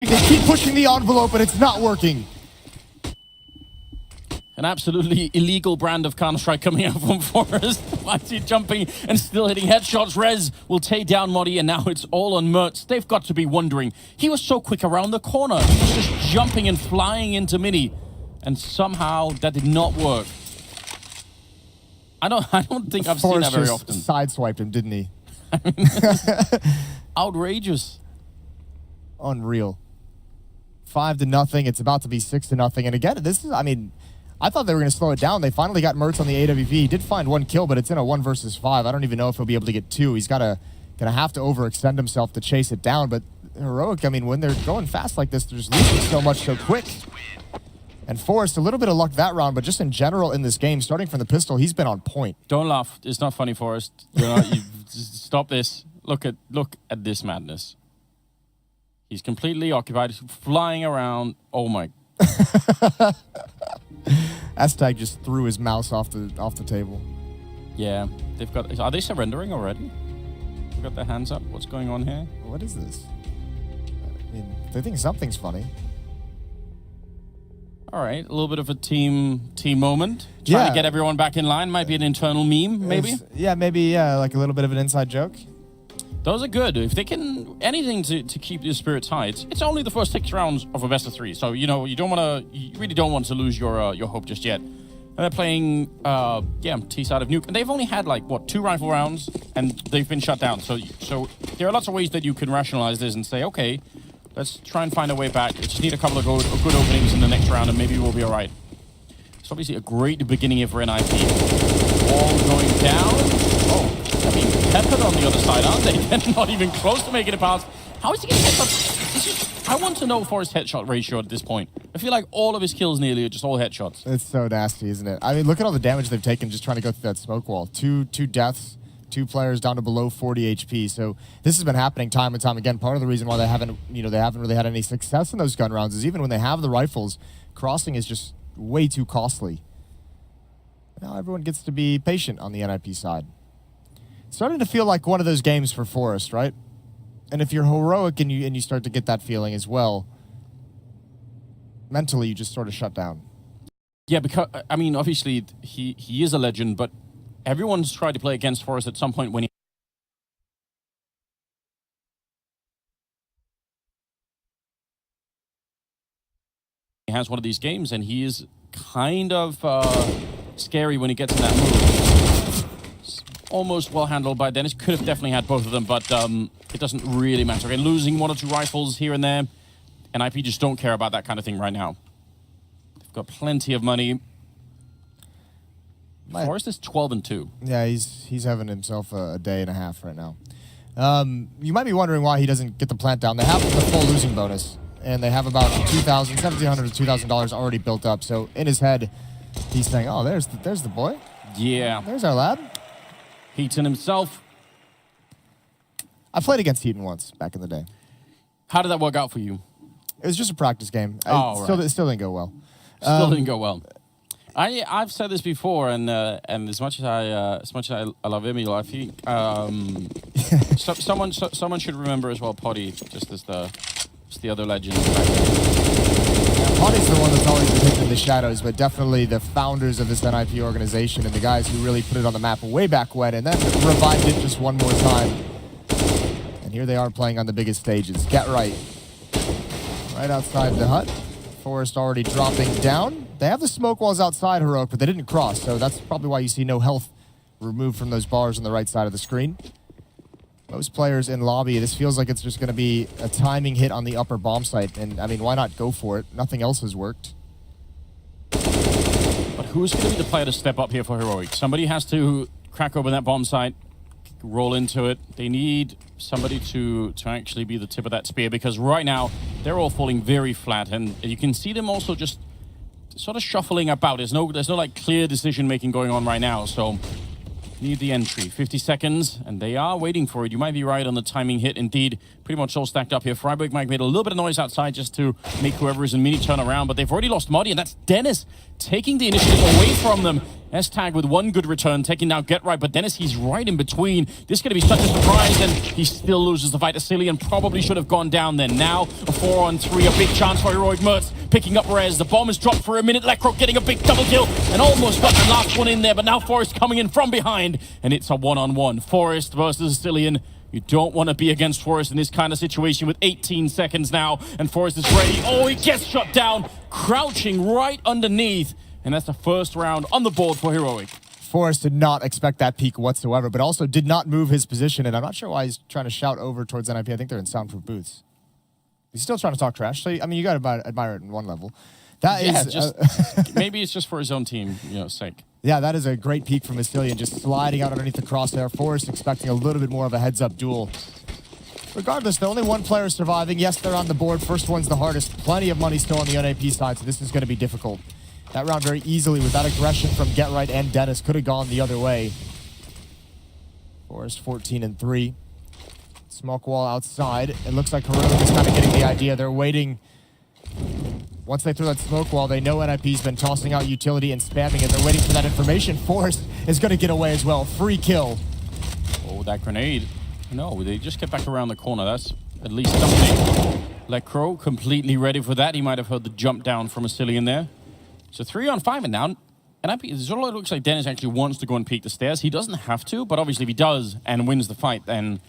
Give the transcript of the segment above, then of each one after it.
They keep pushing the envelope, but it's not working. An absolutely illegal brand of Counter-Strike coming out from Forest. Why is he jumping and still hitting headshots? Rez will take down Modi, and now it's all on Mertz. They've got to be wondering. He was so quick around the corner. He was just jumping and flying into Mini. And somehow that did not work. I don't think I've seen that very often. Sideswiped him, didn't he? Outrageous. Unreal. 5-0. It's about to be 6-0. And again, this is, I mean, I thought they were going to slow it down. They finally got Mertz on the AWP. He did find 1 kill, but it's in a 1 versus 5. I don't even know if he'll be able to get 2. He's gonna have to overextend himself to chase it down. But Heroic, I mean, when they're going fast like this, they're just losing so much so quick. And Forrest, a little bit of luck that round, but just in general in this game, starting from the pistol, he's been on point. Don't laugh. It's not funny, Forrest. You just stop this. Look at this madness. He's completely occupied, flying around. Oh my. Aztag just threw his mouse off the table. Yeah, they've got. Are they surrendering already? They've got their hands up. What's going on here? What is this? I mean, they think something's funny. All right, a little bit of a team moment. Trying to get everyone back in line. Might be an internal meme, maybe. Maybe like a little bit of an inside joke. Those are good. If they can anything to keep your spirits high, it's only the first 6 rounds of a best of 3. So you really don't want to lose your hope just yet. And they're playing T side of Nuke, and they've only had like 2 rifle rounds, and they've been shut down. So there are lots of ways that you can rationalize this and say, okay, let's try and find a way back. We just need a couple of good openings in the next round, and maybe we'll be all right. It's obviously a great beginning here for NIP. All going down. Oh. I mean, peppered on the other side, aren't they? They're not even close to making it past. How is he getting headshots? I want to know for his headshot ratio at this point. I feel like all of his kills nearly are just all headshots. It's so nasty, isn't it? I mean, look at all the damage they've taken just trying to go through that smoke wall. Two deaths, 2 players down to below 40 HP. So this has been happening time and time again. Part of the reason why they haven't really had any success in those gun rounds is even when they have the rifles, crossing is just way too costly. Now everyone gets to be patient on the NIP side. Starting to feel like one of those games for Forrest, right? And if you're Heroic and you start to get that feeling as well, mentally you just sort of shut down. Yeah, because, I mean, obviously he is a legend, but everyone's tried to play against Forrest at some point when he has one of these games, and he is kind of scary when he gets in that move. Almost well handled by Dennis. Could have definitely had both of them, but it doesn't really matter. Again, losing 1 or 2 rifles here and there, and IP just don't care about that kind of thing right now. They've got plenty of money. Forrest is 12-2. Yeah, he's having himself a day and a half right now. You might be wondering why he doesn't get the plant down. They have the full losing bonus, and they have about $1,700 to $2,000 already built up. So in his head, he's saying, "Oh, there's the boy. Yeah, there's our lad." Heaton himself. I played against Heaton once back in the day. How did that work out for you? It was just a practice game. It still didn't go well. Still didn't go well. I've said this before, and as much as I love Emil, I think someone should remember as well Poddy, just as the other legend. Poddy's the one that's always been hidden in the shadows, but definitely the founders of this NIP organization and the guys who really put it on the map way back when, and then revived it just one more time. And here they are playing on the biggest stages. Get right. Right outside the hut. Forrest already dropping down. They have the smoke walls outside Heroic, but they didn't cross, so that's probably why you see no health removed from those bars on the right side of the screen. Most players in lobby, this feels like it's just going to be a timing hit on the upper bomb site, and I mean, why not go for it? Nothing else has worked. But who's going to be the player to step up here for Heroic? Somebody has to crack open that bomb site, roll into it. They need somebody to actually be the tip of that spear, because right now they're all falling very flat, and you can see them also just sort of shuffling about. There's no like clear decision making going on right now, so need the entry. 50 seconds, and they are waiting for it. You might be right on the timing hit. Indeed, pretty much all stacked up here. Freiburg might made a little bit of noise outside just to make whoever is in mini turn around, but they've already lost Modi, and that's Dennis taking the initiative away from them. S-Tag with one good return, taking down Get Right, but Dennis, he's right in between. This is going to be such a surprise, and he still loses the fight to Cillian. Probably should have gone down then. Now, a 4-on-3, a big chance for Heroic Mertz, picking up Rez. The bomb is dropped for a minute. Lekro getting a big double kill, and almost got the last one in there, but now Forrest coming in from behind, and it's a 1-on-1. Forrest versus Cillian. You don't want to be against Forrest in this kind of situation with 18 seconds now, and Forrest is ready. Oh, he gets shot down, crouching right underneath. And that's the first round on the board for Heroic. Forrest did not expect that peek whatsoever, but also did not move his position. And I'm not sure why he's trying to shout over towards NIP. I think they're in soundproof booths. He's still trying to talk trash. So, I mean, you got to admire it in one level. That is just, maybe it's just for his own team, sake. Yeah, that is a great peek from Astilian, just sliding out underneath the crosshair. Forrest expecting a little bit more of a heads-up duel. Regardless, the only one player surviving. Yes, they're on the board. First one's the hardest. Plenty of money still on the NAP side, so this is going to be difficult. That round very easily with that aggression from Get Right and Dennis could have gone the other way. Forrest 14-3. Smoke wall outside. It looks like Heroic is kind of getting the idea. They're waiting. Once they throw that smoke wall, they know NIP's been tossing out utility and spamming it. They're waiting for that information. Forrest is going to get away as well. Free kill. Oh, that grenade. No, they just get back around the corner. That's at least something. Lekro completely ready for that. He might have heard the jump down from Cillian there. So 3-on-5 and now, and it looks like Dennis actually wants to go and peek the stairs. He doesn't have to, but obviously if he does and wins the fight, then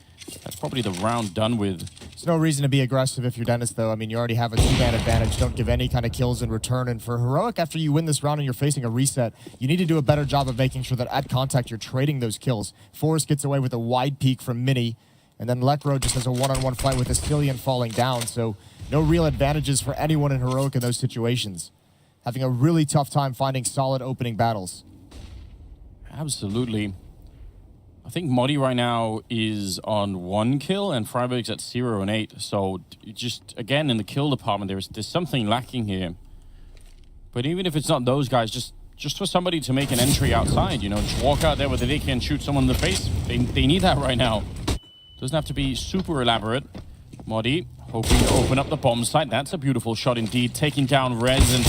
that's probably the round done with. There's no reason to be aggressive if you're Dennis, though. I mean, you already have a 2-man advantage. Don't give any kind of kills in return. And for Heroic, after you win this round and you're facing a reset, you need to do a better job of making sure that at contact you're trading those kills. Forrest gets away with a wide peek from Mini, and then Lekro just has a 1-on-1 fight with Astilian falling down. So no real advantages for anyone in Heroic in those situations. Having a really tough time finding solid opening battles. Absolutely. I think Modi right now is on 1 kill and Freiburg's at 0 and 8. So just, again, in the kill department, there's something lacking here. But even if it's not those guys, just for somebody to make an entry outside, just walk out there where they can shoot someone in the face. They need that right now. Doesn't have to be super elaborate. Modi hoping to open up the bomb site. That's a beautiful shot indeed. Taking down Rez and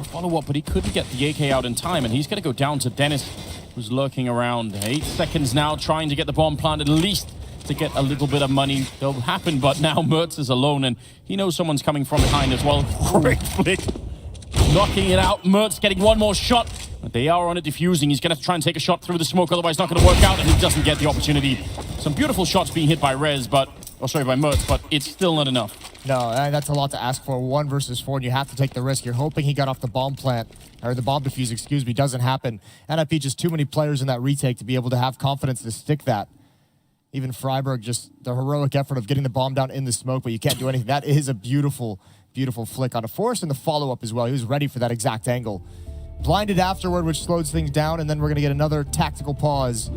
follow-up, but he couldn't get the AK out in time, and he's going to go down to Dennis, who's lurking around. 8 seconds now, trying to get the bomb planted, at least to get a little bit of money. That'll happen, but now Mertz is alone, and he knows someone's coming from behind as well. Great flick. Knocking it out. Mertz getting one more shot. But they are on it defusing. He's going to try and take a shot through the smoke, otherwise not going to work out, and he doesn't get the opportunity. Some beautiful shots being hit by Rez, by Mertz, but it's still not enough. No, that's a lot to ask for. 1 versus 4, and you have to take the risk. You're hoping he got off the bomb plant, or the bomb defuse, excuse me. Doesn't happen. NIP just too many players in that retake to be able to have confidence to stick that. Even Freiburg, just the heroic effort of getting the bomb down in the smoke, but you can't do anything. That is a beautiful, beautiful flick on a Forrest and the follow-up as well. He was ready for that exact angle. Blinded afterward, which slows things down, and then we're going to get another tactical pause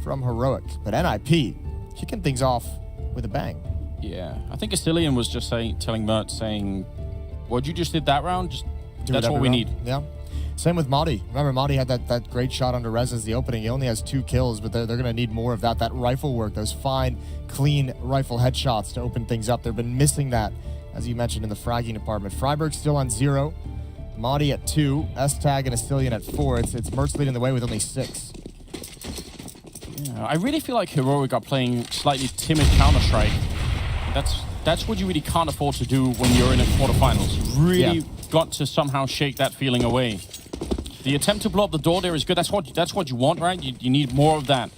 from Heroic. But NIP kicking things off with a bang. Yeah, I think Astilian was just telling Mert, what you just did that round, that's what we need. Yeah. Same with Madi. Remember, Madi had that great shot under Rez as the opening. He only has 2 kills, but they're going to need more of that rifle work, those fine, clean rifle headshots to open things up. They've been missing that, as you mentioned, in the fragging department. Freiburg still on 0. Madi at 2. S-Tag and Astilian at 4. It's Mertz leading the way with only 6. Yeah, I really feel like Heroic are playing slightly timid Counter-Strike. That's what you really can't afford to do when you're in a quarterfinals. You really got to somehow shake that feeling away. The attempt to blow up the door there is good. That's what you want, right? You need more of that.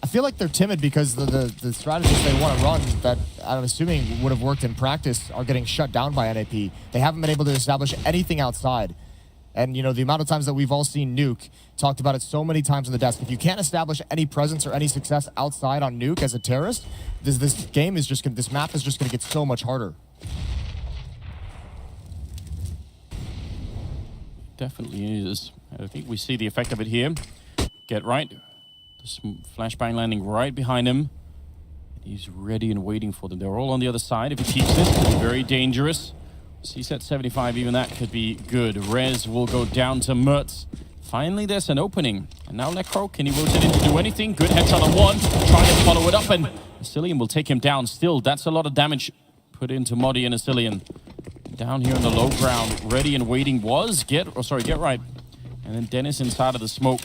I feel like they're timid because the strategies they want to run that I'm assuming would have worked in practice are getting shut down by NAP. They haven't been able to establish anything outside. And, the amount of times that we've all seen Nuke, talked about it so many times on the desk. If you can't establish any presence or any success outside on Nuke as a terrorist, this map is just going to get so much harder. Definitely is. I think we see the effect of it here. Get right. The flashbang landing right behind him. He's ready and waiting for them. They're all on the other side. If he keeps this, it could be very dangerous. CSET 75, even that could be good. Rez will go down to Mertz. Finally, there's an opening. And now Lekro, can he rotate in to do anything? Good headshot on 1. Trying to follow it up, and Astilian will take him down. Still, that's a lot of damage put into Modi and Astilian. Down here on the low ground, ready and waiting was Get Right. And then Dennis inside of the smoke.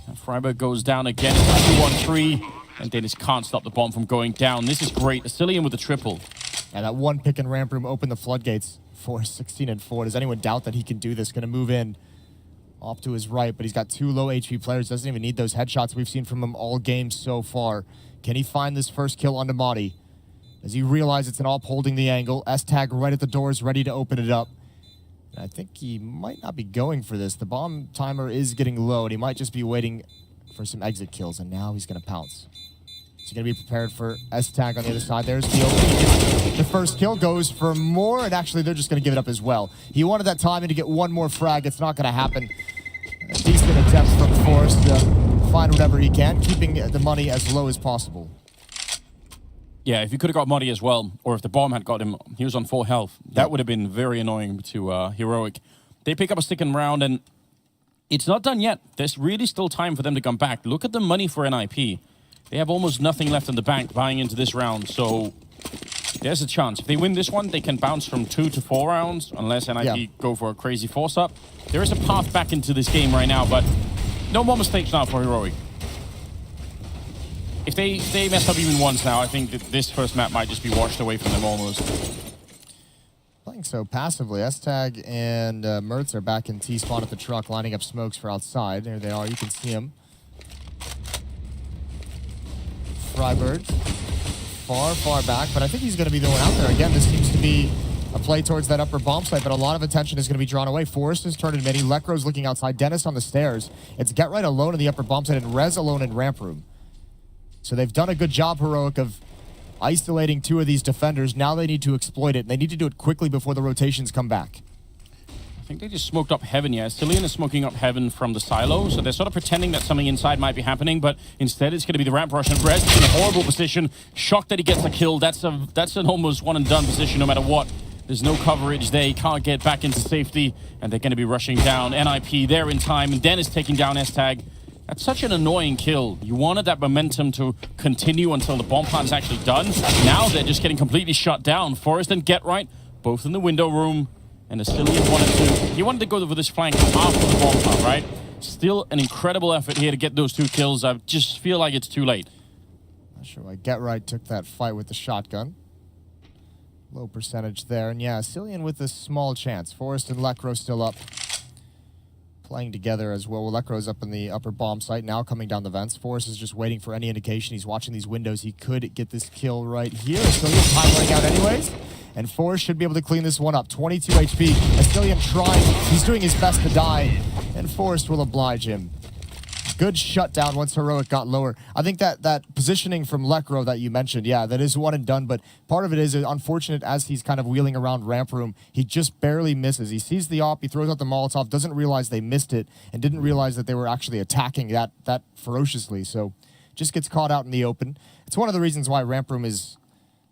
And Freiburg goes down again. It's 2-1-3. And Dennis can't stop the bomb from going down. This is great. Asilian with the triple. And that one pick and ramp room opened the floodgates for 16-4. Does anyone doubt that he can do this? Going to move in off to his right, but he's got 2 low HP players. Doesn't even need those headshots we've seen from him all game so far. Can he find this first kill on Madi? Does he realize it's an AWP holding the angle? S-Tag right at the doors, ready to open it up. And I think he might not be going for this. The bomb timer is getting low, and he might just be waiting for some exit kills, and now he's going to pounce. He's going to be prepared for S-Tag on the other side. There's the opening. The first kill goes for more, and actually they're just going to give it up as well. He wanted that timing to get one more frag. It's not going to happen. A decent attempt from Forrest to find whatever he can, keeping the money as low as possible. Yeah, if he could have got Muddy as well, or if the bomb had got him, he was on full health. That would have been very annoying to Heroic. They pick up a second round, and it's not done yet. There's really still time for them to come back. Look at the money for NIP. They have almost nothing left in the bank buying into this round, so there's a chance. If they win this one, they can bounce from 2 to 4 rounds, unless NIP go for a crazy force-up. There is a path back into this game right now, but no more mistakes now for Heroic. If they mess up even once now, I think that this first map might just be washed away from them almost. Playing so passively. S-Tag and Mertz are back in T-spawn at the truck, lining up smokes for outside. There they are. You can see them. Freiburg, far back, but I think he's going to be the one out there. Again, this seems to be a play towards that upper bomb site, but a lot of attention is going to be drawn away. Forrest is turned in midi. Lekro's looking outside. Dennis on the stairs. It's Get Right alone in the upper bomb site and Rez alone in ramp room. So they've done a good job, Heroic, of isolating 2 of these defenders. Now they need to exploit it, and they need to do it quickly before the rotations come back. I think they just smoked up heaven, yeah. Cillian is smoking up heaven from the silo, so they're sort of pretending that something inside might be happening, but instead it's going to be the ramp rush, and Rez is in a horrible position. Shocked that he gets the kill. That's an almost one-and-done position no matter what. There's no coverage there. He can't get back into safety, and they're going to be rushing down. NIP there in time, and Dennis taking down S-Tag. That's such an annoying kill. You wanted that momentum to continue until the bomb plant is actually done. Now they're just getting completely shut down. Forrest and Get Right, both in the window room. And Asilian wanted to go over this flank after the bomb plant, right? Still an incredible effort here to get those 2 kills. I just feel like it's too late. Not sure why Get Right took that fight with the shotgun. Low percentage there. And yeah, Cillian with a small chance. Forrest and Lekro still up. Playing together as well. Lekro's up in the upper bomb site, now coming down the vents. Forrest is just waiting for any indication. He's watching these windows. He could get this kill right here. Asilian time running out anyways. And Forrest should be able to clean this one up. 22 HP. Asilian trying. He's doing his best to die. And Forrest will oblige him. Good shutdown once Heroic got lower. I think that positioning from Lekro that you mentioned, yeah, that is one and done, but part of it is unfortunate as he's kind of wheeling around ramp room. He just barely misses. He sees the AWP, he throws out the Molotov, doesn't realize they missed it, and didn't realize that they were actually attacking that ferociously, so just gets caught out in the open. It's one of the reasons why ramp room is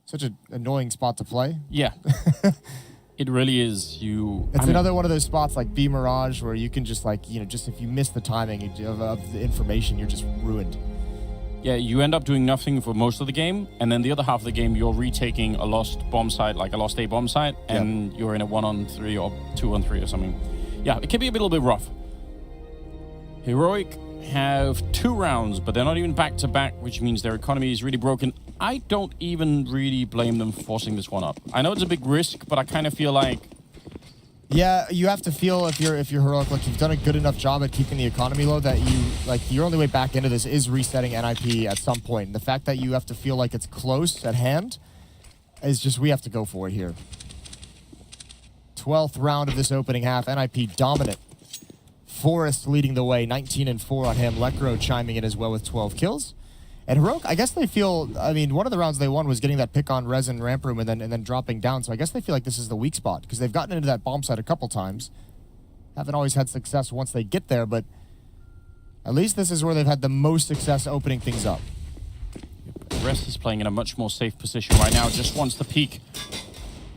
such an annoying spot to play. Yeah. It really is. It's another one of those spots like B Mirage where you can just just if you miss the timing of the information, you're just ruined. Yeah, you end up doing nothing for most of the game, and then the other half of the game, you're retaking a lost bomb site, like a lost A bomb site, and you're in a 1-on-3 or 2-on-3 or something. Yeah, it can be a little bit rough. Heroic have 2 rounds, but they're not even back-to-back, which means their economy is really broken. I don't even really blame them for forcing this one up. I know it's a big risk, but I kind of feel like... Yeah, you have to feel if you're Heroic, like you've done a good enough job at keeping the economy low that your only way back into this is resetting NIP at some point. And the fact that you have to feel like it's close at hand is just, we have to go for it here. 12th round of this opening half, NIP dominant. Forrest leading the way, 19-4 on him. Lekro chiming in as well with 12 kills. And Heroic, I guess they feel, I mean, one of the rounds they won was getting that pick on Rez and ramp room and then dropping down. So I guess they feel like this is the weak spot because they've gotten into that bomb site a couple times. Haven't always had success once they get there, but at least this is where they've had the most success opening things up. Rez is playing in a much more safe position right now, just wants the peak.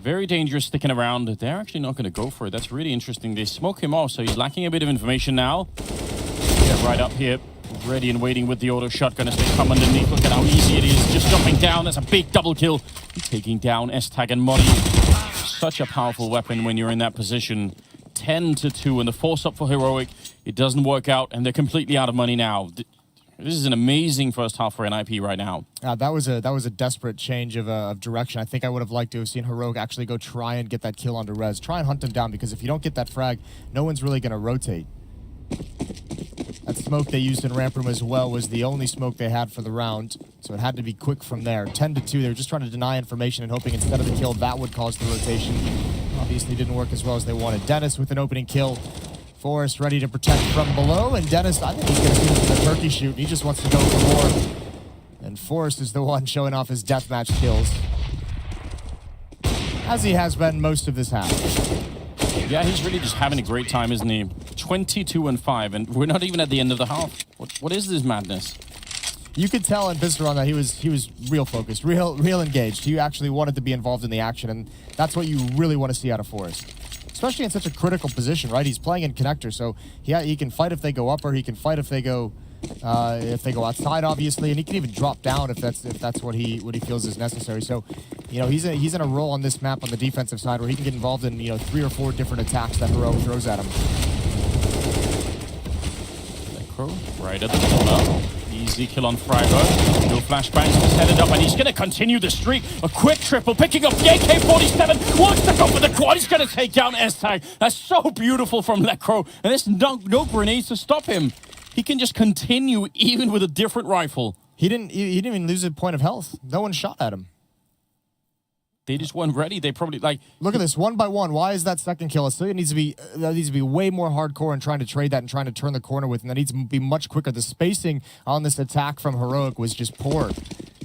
Very dangerous sticking around. They're actually not going to go for it. That's really interesting. They smoke him off, so he's lacking a bit of information now. Get right up here. Ready and waiting with the auto shotgun as they come underneath. Look at how easy it is. Just jumping down. That's a big double kill. Taking down S-Tag and Modi. Such a powerful weapon when you're in that position. 10-2, and the force up for Heroic, it doesn't work out, and they're completely out of money now. This is an amazing first half for NIP right now. That was a desperate change of direction. I think I would have liked to have seen Heroic actually go try and get that kill onto Rez. Try and hunt him down, because if you don't get that frag, no one's really going to rotate. That smoke they used in ramp room as well was the only smoke they had for the round, so it had to be quick from there. 10-2, they were just trying to deny information and hoping instead of the kill, that would cause the rotation. Obviously didn't work as well as they wanted. Dennis with an opening kill. Forrest ready to protect from below, and Dennis, I think he's going to shoot the turkey shoot. He just wants to go for more. And Forrest is the one showing off his deathmatch kills, as he has been most of this half. Yeah, he's really just having a great time, isn't he? 22-5, and we're not even at the end of the half. What is this madness? You could tell in Visceron that he was real focused, real engaged. He actually wanted to be involved in the action, and that's what you really want to see out of Forrest. Especially in such a critical position, right? He's playing in connector, so he can fight if they go up, or he can fight if they go outside, obviously, and he can even drop down if that's what he feels is necessary. So, you know, he's in a role on this map on the defensive side where he can get involved in 3 or 4 different attacks that Heroic throws at him. Necro right at the corner. Easy kill on Freiburg. No flashbangs, just headed up, and he's going to continue the streak. A quick triple, picking up the AK-47. Wants to go for the quad. He's going to take down S-Tag. That's so beautiful from Necro. And there's no grenades to stop him. He can just continue even with a different rifle. He didn't even lose a point of health. No one shot at him. They just weren't ready. They probably look at this 1 by 1. Why is that second kill? It needs to be way more hardcore and trying to trade that and trying to turn the corner with, and that needs to be much quicker. The spacing on this attack from Heroic was just poor,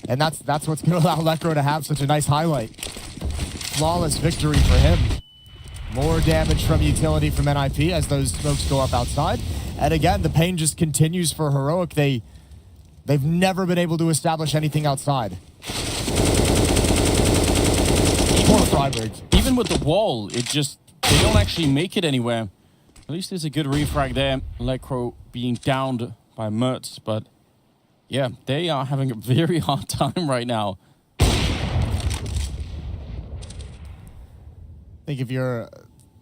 and that's what's going to allow Lekro to have such a nice highlight. Flawless victory for him. More damage from utility from NIP as those smokes go up outside, and again the pain just continues for Heroic. They've never been able to establish anything outside. Even with the wall, they don't actually make it anywhere. At least there's a good refrag there. Lekro being downed by Mertz, but yeah, they are having a very hard time right now. I think if you're a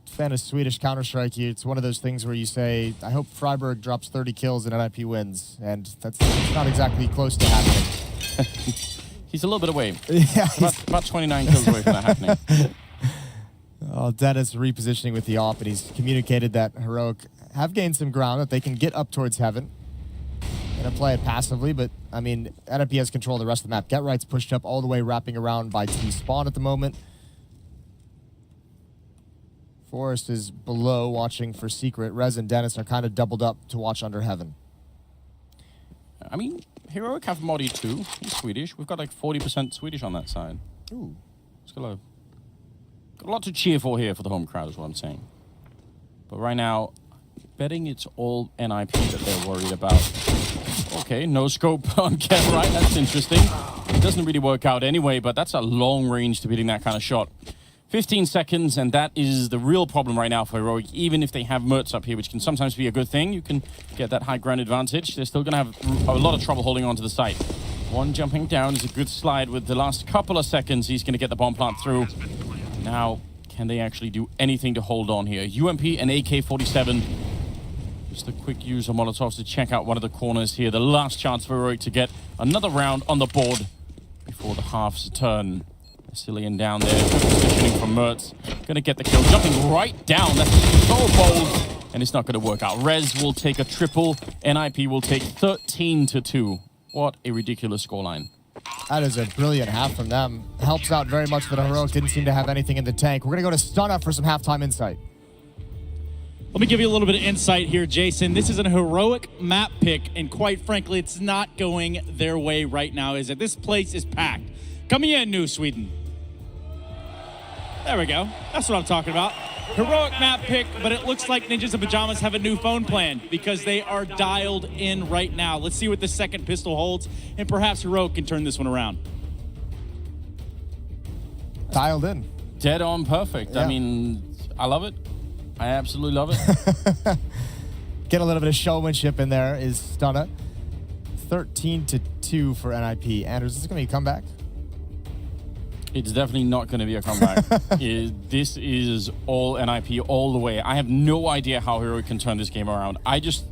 fan of Swedish Counter-Strike, it's one of those things where you say, I hope Freiburg drops 30 kills and NIP wins, and that's not exactly close to happening. He's a little bit away. Yeah, about 29 kills away from that happening. Oh, Dennis repositioning with the AWP, and he's communicated that Heroic have gained some ground, that they can get up towards Heaven. Gonna play it passively, but, I mean, NIP has control of the rest of the map. Get Right's pushed up all the way, wrapping around by T-Spawn at the moment. Forrest is below, watching for Secret. Rez and Dennis are kind of doubled up to watch under Heaven. I mean, Heroic have Modi too. He's Swedish. We've got like 40% Swedish on that side. Ooh. It's got a lot to cheer for here for the home crowd is what I'm saying. But right now, betting it's all NIP that they're worried about. Okay, no scope on Get Right. That's interesting. It doesn't really work out anyway, but that's a long range to be hitting that kind of shot. 15 seconds, and that is the real problem right now for Heroic. Even if they have Mertz up here, which can sometimes be a good thing, you can get that high ground advantage. They're still going to have a lot of trouble holding on to the site. One jumping down is a good slide with the last couple of seconds. He's going to get the bomb plant through. Now, can they actually do anything to hold on here? UMP and AK-47. Just a quick use of Molotovs to check out one of the corners here. The last chance for Heroic to get another round on the board before the half's turn. Cillian down there, good positioning from Mertz. Gonna get the kill, jumping right down. That's so bold, and it's not gonna work out. Rez will take a triple. NIP will take 13-2. What a ridiculous scoreline. That is a brilliant half from them. Helps out very much that Heroic didn't seem to have anything in the tank. We're gonna go to Stunna for some halftime insight. Let me give you a little bit of insight here, Jason. This is a Heroic map pick, and quite frankly, it's not going their way right now, is it? This place is packed. Coming in, New Sweden. There we go. That's what I'm talking about. Heroic map pick, but it looks like Ninjas in Pajamas have a new phone plan because they are dialed in right now. Let's see what the second pistol holds, and perhaps Heroic can turn this one around. Dialed in. Dead on perfect. Yeah. I mean, I love it. I absolutely love it. Get a little bit of showmanship in there is Stunna. 13-2 for NIP. Anders, is this going to be a comeback? It's definitely not going to be a comeback. This is all NIP all the way. I have no idea how Heroic can turn this game around. I just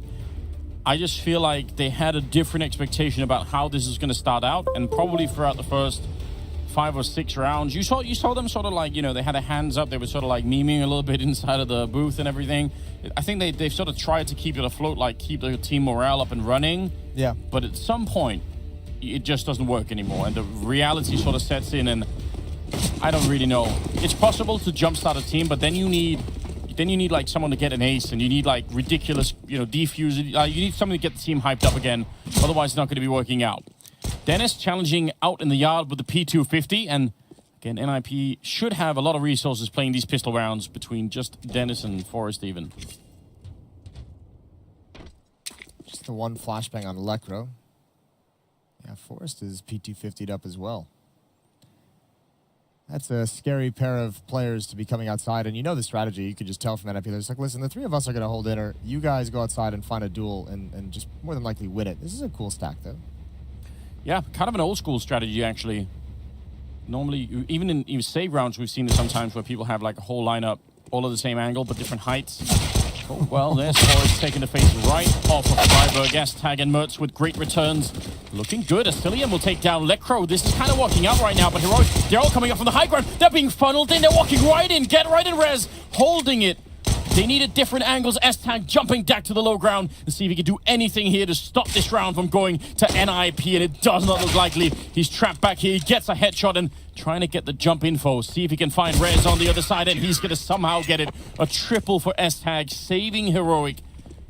feel like they had a different expectation about how this is going to start out, and probably throughout the first 5 or 6 rounds, you saw them sort of like, you know, they had their hands up. They were sort of like memeing a little bit inside of the booth and everything. I think they've sort of tried to keep it afloat, like keep the team morale up and running. Yeah. But at some point, it just doesn't work anymore, and the reality sort of sets in, and I don't really know. It's possible to jumpstart a team, but then you need like someone to get an ace, and you need like ridiculous, you know, defuse. You need something to get the team hyped up again. Otherwise, it's not going to be working out. Dennis challenging out in the yard with the P250, and again, NIP should have a lot of resources playing these pistol rounds between just Dennis and Forrest even. Just the one flashbang on Electro. Yeah, Forrest is P250'd up as well. That's a scary pair of players to be coming outside, and you know the strategy. You could just tell from NIP. They're just like, listen, the 3 of us are going to hold inner. You guys go outside and find a duel and just more than likely win it. This is a cool stack, though. Yeah, kind of an old school strategy, actually. Normally, even in save rounds, we've seen this sometimes where people have like a whole lineup, all of the same angle, but different heights. Oh, well, there's Forrest taking the face right off of Freiburg. S-Tag and Mertz with great returns. Looking good. Astillion will take down Lecro. This is kind of working out right now, but Heroic, they're all coming up from the high ground. They're being funneled in. They're walking right in. Get right in, Rez. Holding it. They needed different angles. S-Tag jumping back to the low ground and see if he can do anything here to stop this round from going to NIP, and it does not look likely. He's trapped back here. He gets a headshot and trying to get the jump info. See if he can find Rez on the other side, and he's going to somehow get it. A triple for S-Tag, saving Heroic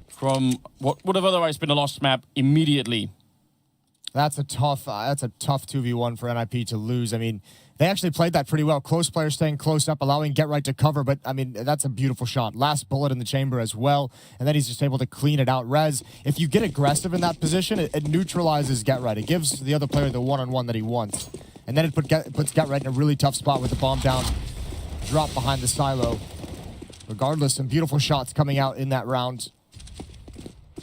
from what would have otherwise been a lost map immediately. That's a tough 2v1 for NIP to lose. I mean, they actually played that pretty well. Close players staying close up, allowing Get Right to cover, but I mean, that's a beautiful shot. Last bullet in the chamber as well, and then he's just able to clean it out. Rez, if you get aggressive in that position, it neutralizes Get Right. It gives the other player the one-on-one that he wants. And then it puts Get Right in a really tough spot with the bomb down, drop behind the silo. Regardless, some beautiful shots coming out in that round.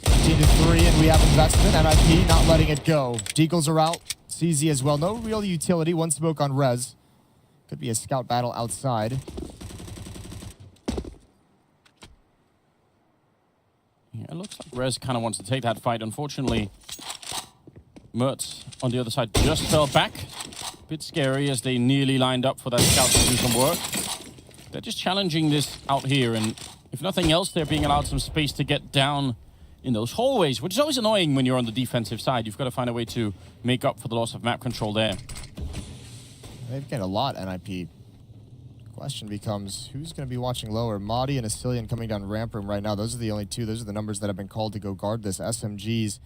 15-3, and we have investment. NIP not letting it go. Deagles are out. CZ as well. No real utility. One smoke on Rez. Could be a scout battle outside. Yeah, it looks like Rez kind of wants to take that fight. Unfortunately, Mertz on the other side just fell back. Bit scary as they nearly lined up for that scout to do some work. They're just challenging this out here, and if nothing else, they're being allowed some space to get down in those hallways, which is always annoying when you're on the defensive side. You've got to find a way to make up for the loss of map control there. They've gained a lot, NIP. Question becomes, who's going to be watching lower? Madi and Astillion coming down ramp room right now. Those are the only two. Those are the numbers that have been called to go guard this. SMGs,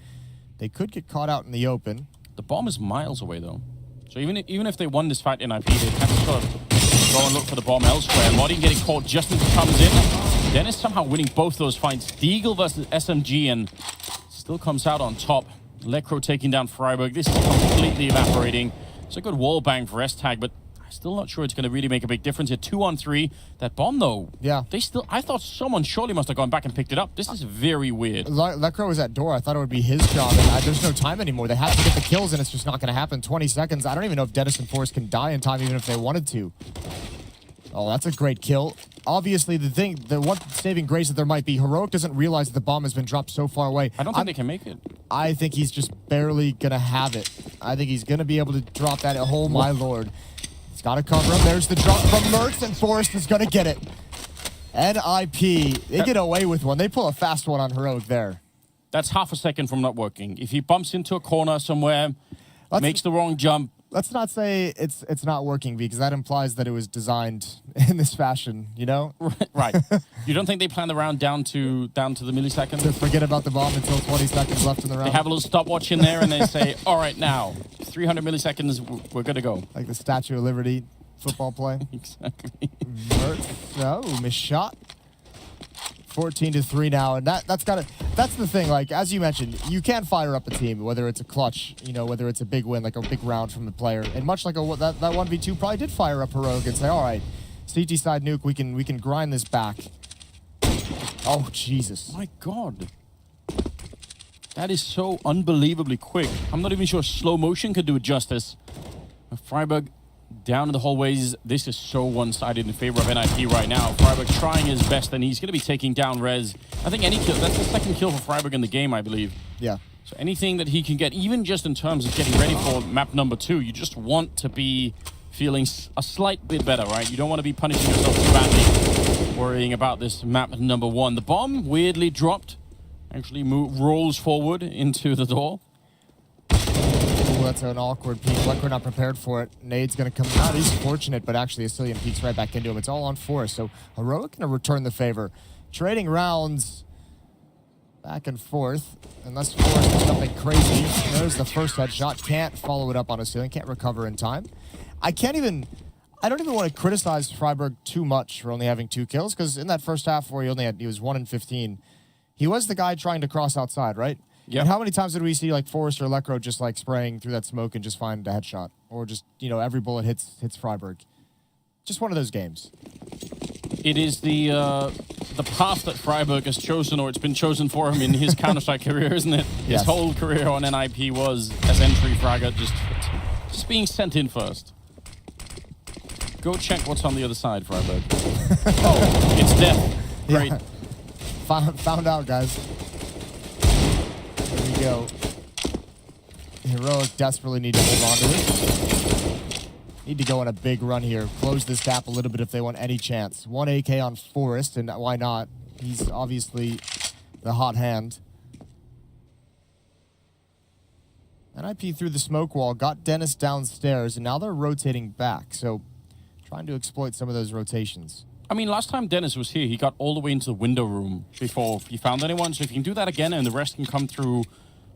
they could get caught out in the open. The bomb is miles away, though. So even if they won this fight in NIP, they have to sort of go and look for the bomb elsewhere. Madi getting caught just as it comes in. Dennis somehow winning both those fights. Deagle versus SMG, and still comes out on top. Lecro taking down Freiburg. This is completely evaporating. It's a good wall bang for S-Tag, but I'm still not sure it's going to really make a big difference here. 2-on-3. That bomb, though. Yeah. I thought someone surely must have gone back and picked it up. This is very weird. Lecro was at door. I thought it would be his job, and there's no time anymore. They have to get the kills, and it's just not going to happen. 20 seconds. I don't even know if Dennis and Forrest can die in time, even if they wanted to. Oh, that's a great kill. Obviously, the one saving grace that there might be, Heroic doesn't realize that the bomb has been dropped so far away. I don't think they can make it. I think he's just barely going to have it. I think he's going to be able to drop that. Oh, my lord. He's got to cover him. There's the drop from Mertz, and Forrest is going to get it. NIP, they get away with one. They pull a fast one on Heroic there. That's half a second from not working. If he bumps into a corner somewhere, makes the wrong jump. Let's not say it's not working, because that implies that it was designed in this fashion, you know? Right. You don't think they plan the round down to the millisecond? To forget about the bomb until 20 seconds left in the round? They have a little stopwatch in there and they say, all right, now, 300 milliseconds, we're good to go. Like the Statue of Liberty football play? Exactly. No, missed shot. 14-3 now, and that's the thing. Like, as you mentioned, you can fire up a team, whether it's a clutch, you know, whether it's a big win, like a big round from the player, and much like that 1v2 probably did fire up Heroic and say, all right, CT side nuke, we can grind this back. Oh Jesus! My God, that is so unbelievably quick. I'm not even sure slow motion could do it justice. Freiburg Down in the hallways, this is so one-sided in favor of NIP right now. Freiburg trying his best, and he's going to be taking down Rez. I think any kill, that's the second kill for Freiburg in the game, I believe. Yeah. So anything that he can get, even just in terms of getting ready for map number 2, you just want to be feeling a slight bit better, right? You don't want to be punishing yourself too badly, worrying about this map number 1. The bomb weirdly dropped, actually rolls forward into the door. Ooh, that's an awkward peek. Like we're not prepared for it. Nade's going to come out. He's fortunate, but actually Asilian peeks right back into him. It's all on Forest, so Heroic going to return the favor. Trading rounds back and forth, unless Forest does something crazy. There's the first headshot. Can't follow it up on Asilian. Can't recover in time. I don't even want to criticize Freiburg too much for only having 2 kills, because in that first half where he was 1 in 15, he was the guy trying to cross outside, right? Yeah. And how many times did we see like Forrest or Electro just like spraying through that smoke and just find a headshot? Or just, you know, every bullet hits Freiburg. Just one of those games. It is the path that Freiburg has chosen, or it's been chosen for him in his Counter-Strike career, isn't it? Yes. His whole career on NIP was as entry fragger, just being sent in first. Go check what's on the other side, Freiburg. Oh, it's death. Great. Yeah. Found out, guys. There we go. Heroic desperately need to hold on to it. Need to go on a big run here. Close this gap a little bit if they want any chance. 1 AK on Forest, and why not? He's obviously the hot hand. NIP through the smoke wall, got Dennis downstairs, and now they're rotating back. So trying to exploit some of those rotations. I mean, last time Dennis was here, he got all the way into the window room before he found anyone. So if you can do that again and the rest can come through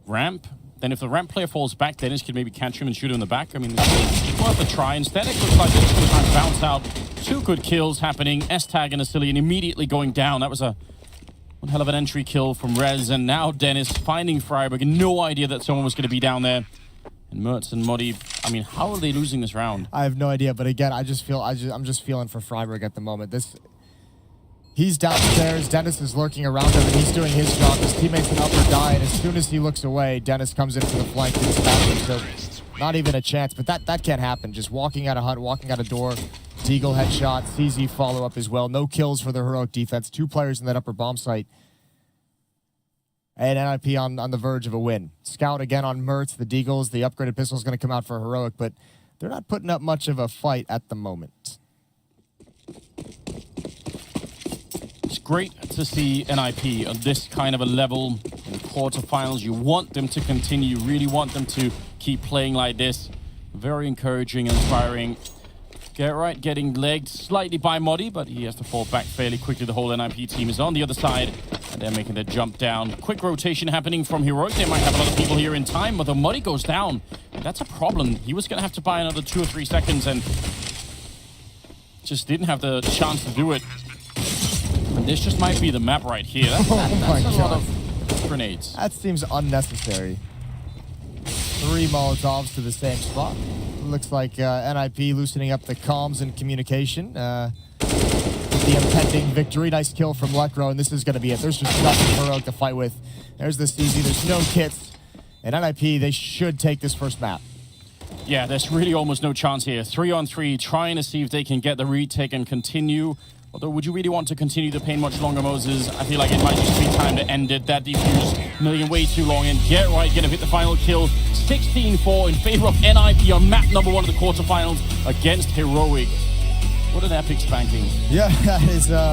ramp, then if the ramp player falls back, Dennis can maybe catch him and shoot him in the back. I mean, it's worth a try. Instead, it looks like it's going to try and bounce out. 2 good kills happening. S-Tag and Asilian immediately going down. That was one hell of an entry kill from Rez. And now Dennis finding Freiburg. No idea that someone was going to be down there. And Mertz and Modi, I mean, how are they losing this round? I have no idea, but again, I'm just feeling for Freiburg at the moment. He's downstairs, Dennis is lurking around him, and he's doing his job. His teammates can up or die, and as soon as he looks away, Dennis comes in for the flank and stabs him. So not even a chance, but that can't happen. Just walking out of hut, walking out a door, Deagle headshot, CZ follow-up as well. No kills for the Heroic defense. 2 players in that upper bomb site. And NIP on the verge of a win. Scout again on Mertz. The Deagles, the upgraded pistol is going to come out for Heroic, but they're not putting up much of a fight at the moment. It's great to see NIP on this kind of a level in the quarterfinals. You want them to continue. You really want them to keep playing like this. Very encouraging and inspiring. Gerrit getting legged slightly by Modi, but he has to fall back fairly quickly. The whole NIP team is on the other side, and they're making their jump down. Quick rotation happening from Heroic. They might have a lot of people here in time, but the Modi goes down. And that's a problem. He was going to have to buy another 2 or 3 seconds and just didn't have the chance to do it. And this just might be the map right here. That's a lot of grenades. That seems unnecessary. 3 Molotovs to the same spot. Looks like NIP loosening up the comms and communication. With the impending victory. Nice kill from Lekro, and this is going to be it. There's just nothing for Heroic to fight with. There's the CZ. There's no kits. And NIP, they should take this first map. Yeah, there's really almost no chance here. 3-on-3, trying to see if they can get the retake and continue. Although, would you really want to continue the pain much longer, Moses? I feel like it might just be time to end it. That defuse milling way too long. And Gerrit gonna hit the final kill. 16-4 in favor of NIP on map number 1 of the quarterfinals against Heroic. What an epic spanking. Yeah, that is...